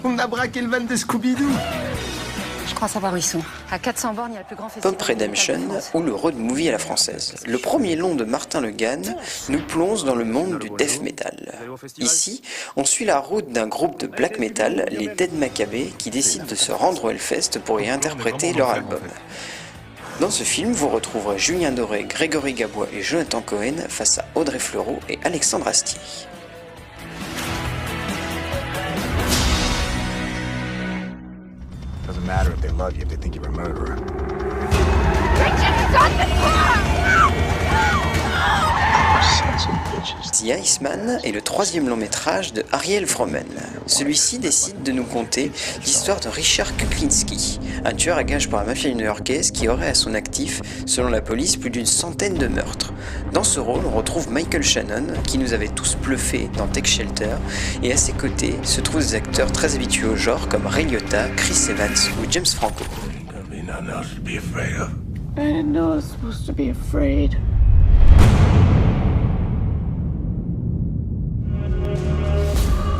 On a braqué le van de Scooby-Doo. Je crois savoir où ils sont. À 400 bornes, il y a le plus grand festival. Pulp Redemption ou le road movie à la française. Le premier long de Martin Le Guen nous plonge dans le monde du death metal. Ici, on suit la route d'un groupe de black metal, les Dead Maccabées, qui décident de se rendre au Hellfest pour y interpréter leur album. Dans ce film, vous retrouverez Julien Doré, Grégory Gabois et Jonathan Cohen face à Audrey Fleurot et Alexandre Astier. Doesn't matter if they love you, if they think you're a murderer. The Iceman est le troisième long métrage de Ariel Vromen. Celui-ci décide de nous conter l'histoire de Richard Kuklinski, un tueur à gages pour la mafia new-yorkaise qui aurait à son actif, selon la police, plus d'une centaine de meurtres. Dans ce rôle, on retrouve Michael Shannon, qui nous avait tous bluffés dans Take Shelter, et à ses côtés se trouvent des acteurs très habitués au genre comme Ray Liotta, Chris Evans ou James Franco.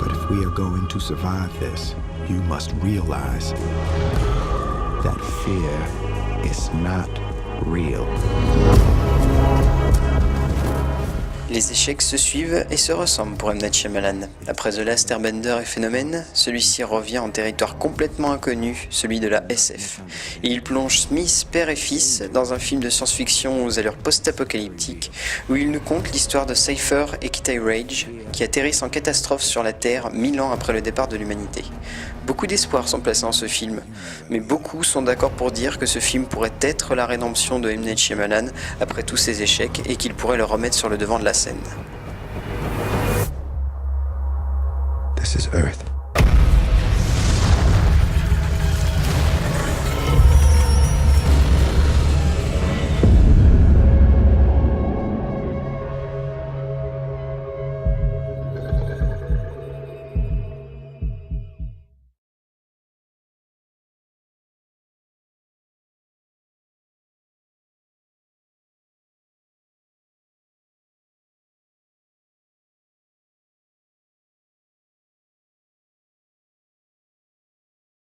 If we are going to survive this, you must realize that fear is not real. Les échecs se suivent et se ressemblent pour M. Night Shyamalan. Après The Last Airbender et Phénomène, celui-ci revient en territoire complètement inconnu, celui de la SF. Et il plonge Smith, père et fils, dans un film de science-fiction aux allures post-apocalyptiques, où il nous conte l'histoire de Cypher et Kitty Rage, qui atterrissent en catastrophe sur la Terre 1000 ans après le départ de l'humanité. Beaucoup d'espoirs sont placés dans ce film, mais beaucoup sont d'accord pour dire que ce film pourrait être la rédemption de M. Night Shyamalan après tous ses échecs et qu'il pourrait le remettre sur le devant de la scène. This is Earth.